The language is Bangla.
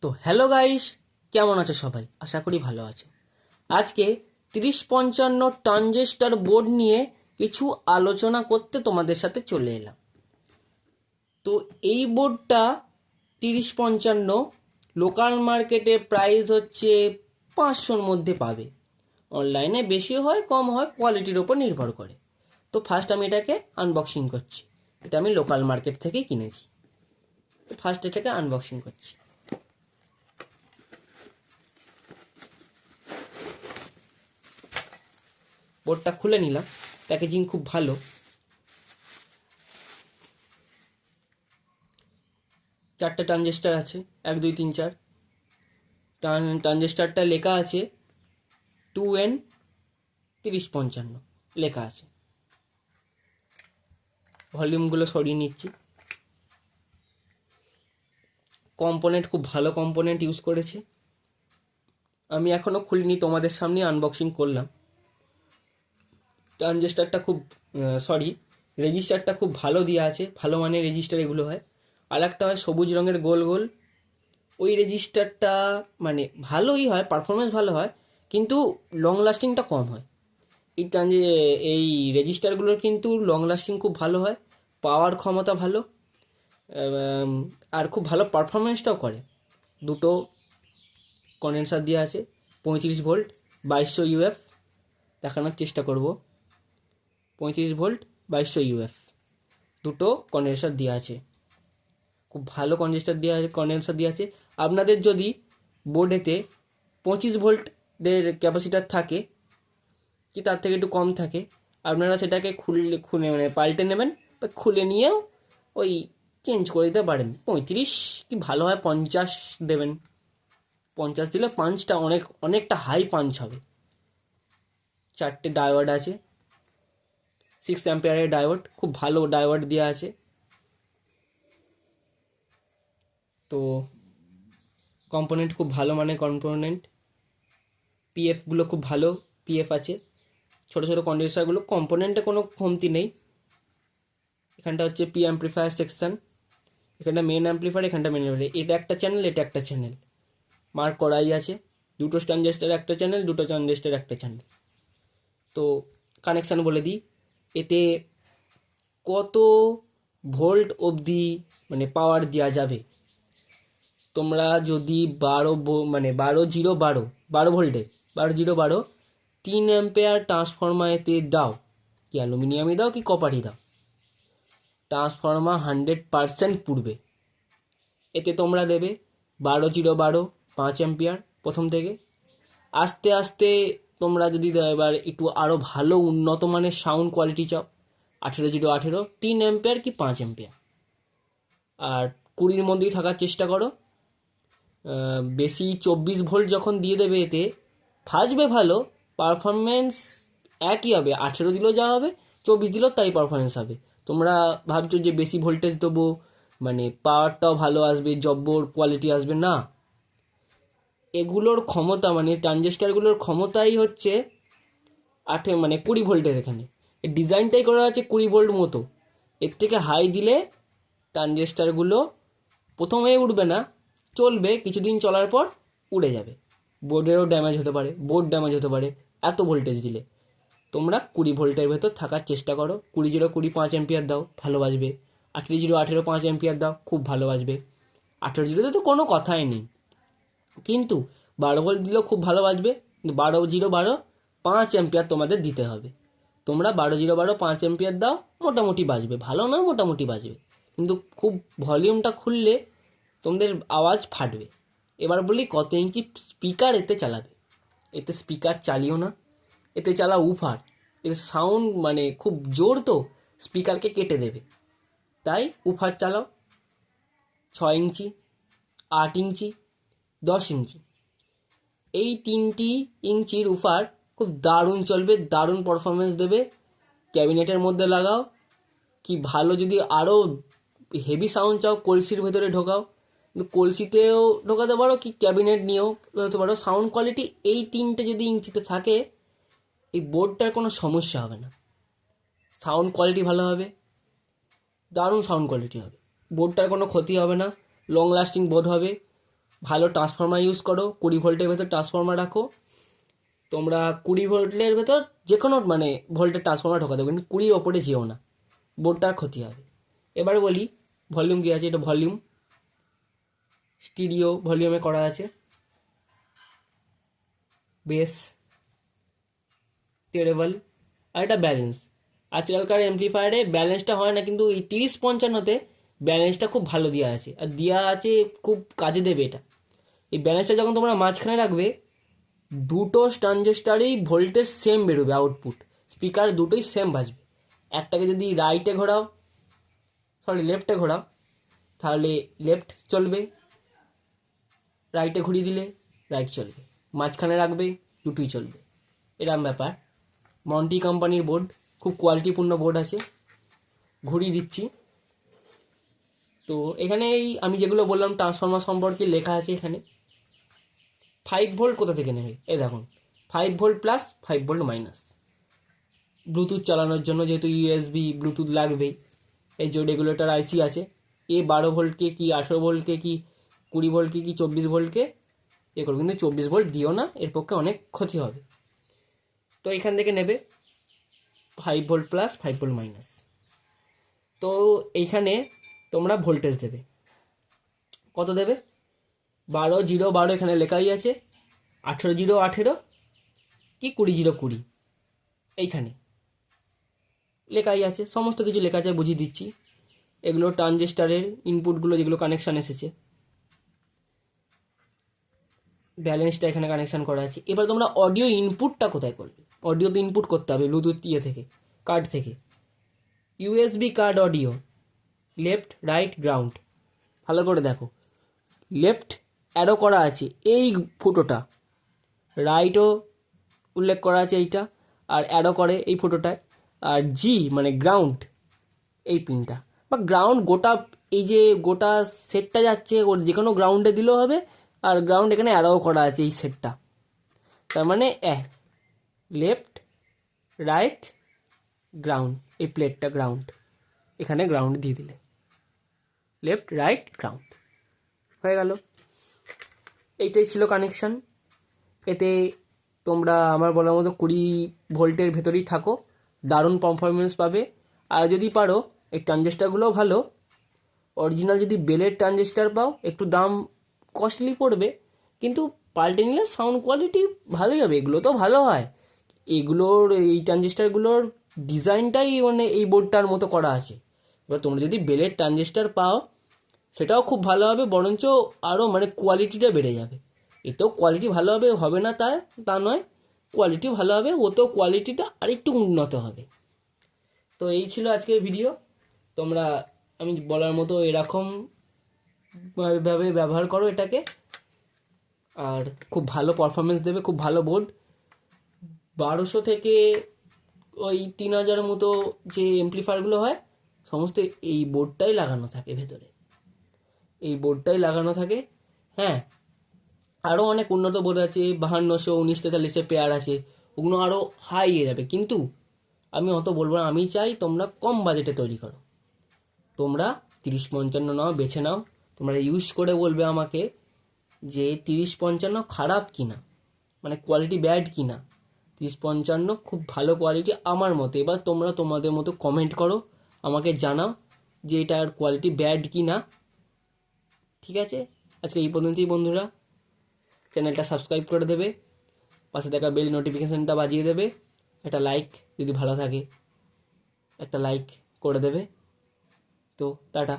তো হ্যালো গাইস, কেমন আছো সবাই? আশা করি ভালো আছো। আজকে 3055 ট্রানজিস্টর বোর্ড নিয়ে কিছু আলোচনা করতে তোমাদের সাথে চলে এলাম। তো এই বোর্ডটা 3055 লোকাল মার্কেটে প্রাইস হচ্ছে 500-র মধ্যে পাবে। অনলাইনে বেশি হয় কম হয়, কোয়ালিটির ওপর নির্ভর করে। তো ফার্স্ট আমি এটাকে আনবক্সিং করছি। এটা আমি লোকাল মার্কেট থেকেই কিনেছি। তো ফার্স্ট এটাকে আনবক্সিং করছি। বোর্ডটা খুলে নিলাম, প্যাকেজিং খুব ভালো। 4টে ট্রানজিস্টার আছে, 1 2 3 4। ট্রানজিস্টারটা লেখা আছে 2N3055 লেখা আছে। ভলিউমগুলো সরিয়ে নিচ্ছি। কম্পোনেন্ট খুব ভালো কম্পোনেন্ট ইউজ করেছে। আমি এখনও খুলিনি, তোমাদের সামনে আনবক্সিং করলাম। ট্রানজিস্টারটা খুব রেজিস্টারটা খুব ভালো দেওয়া আছে, ভালো মানের রেজিস্টার এগুলো হয়। আর একটা হয় সবুজ রঙের গোল গোল, ওই রেজিস্টারটা মানে ভালোই হয়, পারফরমেন্স ভালো হয়, কিন্তু লং লাস্টিংটা কম হয়। এই রেজিস্টারগুলোর কিন্তু লং লাস্টিং খুব ভালো হয়, পাওয়ার ক্ষমতা ভালো, আর খুব ভালো পারফরমেন্সটাও করে। দুটো কন্ডেন্সার দেওয়া আছে, 35 ভোল্ট 2200 ইউএফ। দেখানোর চেষ্টা করব। 35 ভোল্ট 2200 ইউএফ দুটো কন্ডেন্সার দেওয়া আছে। খুব ভালো কন্ডেন্সার দেওয়া আছে। আপনাদের যদি বোর্ডেতে 25 ভোল্টের ক্যাপাসিটার থাকে কি তার থেকে একটু কম থাকে, আপনারা সেটাকে খুলে মানে পাল্টে নেবেন, বা খুলে নিয়েও ওই চেঞ্জ করে দিতে পারেন। 35 কি ভালো হয় 50 দেবেন। 50 দিলে পাঞ্চটা অনেকটা হাই পাঞ্চ হবে। 4টে ডায়োড আছে, 6 অ্যাম্পিয়ারের ডায়োড, খুব ভালো ডায়োড দেওয়া আছে। তো কম্পোনেন্ট খুব ভালো মানের কম্পোনেন্ট। পিএফগুলো খুব ভালো পিএফ আছে। ছোটো ছোটো কন্ডেন্সারগুলো, কম্পোনেন্টে কোনো কমতি নেই। এখানটা হচ্ছে পি অ্যাম্প্লিফায়ার সেকশন, এখানটা মেন অ্যাম্প্লিফায়ার, এখানটা মেন অ্যাম্প্লিফায়ার। এটা একটা চ্যানেল, এটা একটা চ্যানেল মার্ক করাই আছে। দুটো ট্রানজিস্টার একটা চ্যানেল, দুটো ট্রানজিস্টার একটা চ্যানেল। তো কানেকশান বলে দিই, এতে কত ভোল্ট অবধি মানে পাওয়ার দেওয়া যাবে। তোমরা যদি 12 ভোল্টে 12 3 অ্যাম্পেয়ার ট্রান্সফর্মার এতে দাও, কি অ্যালুমিনিয়ামই দাও কি কপারই দাও, ট্রান্সফর্মার 100% পুড়বে। এতে তোমরা দেবে 5 অ্যাম্পিয়ার প্রথম থেকে। আস্তে আস্তে তোমরা যদি এবার একটু আরও ভালো উন্নত মানের সাউন্ড কোয়ালিটি চাও, 3 অ্যাম্পিয়ার কি 5 অ্যাম্পিয়ার। আর 20-র মধ্যেই থাকার চেষ্টা করো। বেশি 24 ভোল্ট যখন দিয়ে দেবে এতে ফাজবে ভালো, পারফরমেন্স একই হবে। 18 দিলেও যা হবে, 24 দিলেও তাই পারফরমেন্স হবে। তোমরা ভাবছো যে বেশি ভোল্টেজ দেবো মানে পাওয়ারটাও ভালো আসবে, জব্বর কোয়ালিটি আসবে, না। এগুলোর ক্ষমতা মানে ট্রানজিস্টারগুলোর ক্ষমতাই হচ্ছে 20 ভোল্টের। এখানে ডিজাইনটাই করা আছে 20 ভোল্ট মতো। এর থেকে হাই দিলে ট্রানজিস্টারগুলো প্রথমে উঠবে না, চলবে, কিছুদিন চলার পর উড়ে যাবে। বোর্ডেরও ড্যামেজ হতে পারে, বোর্ড ড্যামেজ হতে পারে এত ভোল্টেজ দিলে। তোমরা 20 ভোল্টের ভেতর থাকার চেষ্টা করো। 20 5 অ্যাম্পিয়ার দাও, ভালো বাজবে। 18 5 অ্যাম্পিয়ার দাও, খুব ভালো বাজবে। 18 তো কোনো কথাই নেই। কিন্তু 12 ভোল্ট দিলেও খুব ভালো বাজবে। 5 অ্যাম্পিয়ার তোমাদের দিতে হবে। তোমরা 5 অ্যাম্পিয়ার দাও, মোটামুটি বাজবে, ভালো না মোটামুটি বাজবে। কিন্তু খুব ভলিউমটা খুললে তোমাদের আওয়াজ ফাটবে। এবার বলি কত ইঞ্চি স্পিকার এতে চালাবে। এতে স্পিকার চালিও না, এতে চালাও উফার। এর সাউন্ড মানে খুব জোর, তো স্পিকারকে কেটে দেবে। তাই উফার চালাও। 6 ইঞ্চি, 8 ইঞ্চি, 10 ইঞ্চি, এই 3টি ইঞ্চির উফার খুব দারুণ চলবে, দারুণ পারফরমেন্স দেবে। ক্যাবিনেটের মধ্যে লাগাও, কি ভালো। যদি আরও হেভি সাউন্ড চাও কলসির ভেতরে ঢোকাও, কিন্তু কলসিতেও ঢোকাতে পারো, কি ক্যাবিনেট নিয়েও ঢোকাতে পারো। সাউন্ড কোয়ালিটি এই 3টে যদি ইঞ্চিতে থাকে, এই বোর্ডটার কোনো সমস্যা হবে না। সাউন্ড কোয়ালিটি ভালো হবে, দারুণ সাউন্ড কোয়ালিটি হবে, বোর্ডটার কোনো ক্ষতি হবে না, লং লাস্টিং বোর্ড হবে, ভালো ট্রান্সফর্মার ইউজ করো, 20 ভোল্টের ভেতর ট্রান্সফর্মার রাখো। তোমরা 20 ভোল্টের ভেতর যে কোনো মানে ভোল্টের ট্রান্সফর্মার ঢোকাতে হবে, কিন্তু 20 ওপরে যেও না, বোর্ডটার ক্ষতি হবে। এবারে বলি ভলিউম কী আছে। এটা ভলিউম, স্টিরিও ভলিউমে করা আছে, বেস, টেরেবল, আর এটা ব্যালেন্স। আজকালকার অ্যাম্প্লিফায়ারে ব্যালেন্সটা হয় না, কিন্তু এই 30-55-তে ব্যালেন্সটা খুব ভালো দেওয়া আছে, আর দেওয়া আছে খুব কাজে দেবে এটা। এই ব্যালেন্সটা যখন তোমরা মাঝখানে রাখবে, দুটো ট্রানজিস্টারই ভোল্টেজ সেম বেরোবে, আউটপুট স্পিকার দুটোই সেম বাজবে। একটাকে যদি লেফটে ঘোরাও তাহলে লেফট চলবে, রাইটে ঘুরিয়ে দিলে রাইট চলবে, মাঝখানে রাখবে দুটোই চলবে, এরম ব্যাপার। মন্টি কোম্পানির বোর্ড, খুব কোয়ালিটিপূর্ণ বোর্ড আছে, ঘুরিয়ে দিচ্ছি। তো এখানে এই আমি যেগুলো বললাম ট্রান্সফর্মার সম্পর্কে লেখা আছে এখানে। 5 ভোল্ট কোথা থেকে নেবে, এই দেখুন 5 volt plus, 5 volt minus. Bluetooth চালানোর জন্য যেহেতু ইউএসবি ব্লুটুথ লাগবেই, এই যে রেগুলেটর আইসি আছে, 12 ভোল্টকে কি 18 ভোল্টকে কি 20 ভোল্টকে কি 24 ভোল্টকে করো, কিন্তু 24 ভোল্ট দিও না, এর পক্ষে অনেক ক্ষতি হবে। তো এখান থেকে নেবে 5 ভোল্ট প্লাস, 5 ভোল্ট মাইনাস। তো এইখানে তোমরা ভোল্টেজ দেবে, কত দেবে, 12-0-12 এখানে লেখাই আছে, 18-0-18 কি 20-0-20 এইখানে লেখাই আছে, সমস্ত কিছু লেখা আছে, বুঝিয়ে দিচ্ছি। এগুলো ট্রানজিস্টারের ইনপুটগুলো যেগুলো কানেকশান এসেছে, ব্যালেন্সটা এখানে কানেকশান করা আছে। এবার তোমরা অডিও ইনপুটটা কোথায় করবে, অডিও তো ইনপুট করতে হবে ব্লুটুথ থেকে, কার্ড থেকে, USB card audio, left right ground. ভালো করে দেখো, লেফট অ্যারো করা আছে এই ফুটোটা, রাইটও উল্লেখ করা আছে এইটা, আর অ্যারো করে এই ফুটোটায়, আর জি মানে গ্রাউন্ড এই পিনটা, বা গ্রাউন্ড গোটা এই যে গোটা সেটটা যাচ্ছে যে কোনো গ্রাউন্ডে দিলেও হবে, আর গ্রাউন্ড এখানে অ্যারো করা আছে এই সেটটা, তার মানে লেফট রাইট গ্রাউন্ড, এই প্লেটটা গ্রাউন্ড, এখানে গ্রাউন্ড দিয়ে দিলে লেফট রাইট গ্রাউন্ড হয়ে গেল। এইটাই ছিল কানেকশান। এতে তোমরা আমার বলার মতো 20 ভোল্টের ভেতরেই থাকো, দারুণ পারফরমেন্স পাবে। আর যদি পারো এই ট্রানজিস্টারগুলোও ভালো, অরিজিনাল যদি বেলের ট্রানজিস্টার পাও একটু দাম কস্টলি পড়বে, কিন্তু পাল্টে নিলে সাউন্ড কোয়ালিটি ভালোই হবে, এগুলো তো ভালো হয়। এগুলোর এই ট্রানজিস্টারগুলোর ডিজাইনটাই মানে এই বোর্ডটার মতো করা আছে। এবার তোমরা যদি বেলের ট্রানজিস্টার পাও সেটাও খুব ভালো হবে, বরঞ্চ আরও মানে কোয়ালিটিটা বেড়ে যাবে। এতেও কোয়ালিটি ভালো হবে, হবে না তা নয়, কোয়ালিটি ভালো হবে, ওতেও কোয়ালিটিটা আরেকটু উন্নত হবে। তো এই ছিল আজকের ভিডিও। তোমরা আমি বলার মতো এরকম ভাবে ব্যবহার করো এটাকে, আর খুব ভালো পারফরমেন্স দেবে, খুব ভালো বোর্ড। 1200 থেকে ওই 3000 মতো যে এমপ্লিফায়ারগুলো হয় সমস্ত এই বোর্ডটাই লাগানো থাকে ভেতরে, এই বোর্ডটাই লাগানো থাকে। হ্যাঁ, আরও অনেক উন্নত বোর্ড আছে, 5200, 1943 পেয়ার আছে, ওগুলো আরও হাই যাবে, কিন্তু আমি অত বলবো না। আমি চাই তোমরা কম বাজেটে তৈরি করো, তোমরা 30-55 নাও, বেছে নাও, তোমরা ইউজ করে বলবে আমাকে যে 30-55 খারাপ কিনা, মানে কোয়ালিটি ব্যাড কিনা। 30-55 খুব ভালো কোয়ালিটি আমার মতে। এবার তোমরা তোমাদের মতো কমেন্ট করো, আমাকে জানাও যে এটার কোয়ালিটি ব্যাড কিনা। ঠিক আছে, আজকে এই পর্যন্তই বন্ধুরা। চ্যানেলটা সাবস্ক্রাইব করে দেবে, পাশে থাকা বেল নোটিফিকেশানটা বাজিয়ে দেবে, একটা লাইক যদি ভালো থাকে একটা লাইক করে দেবে। তো টাটা।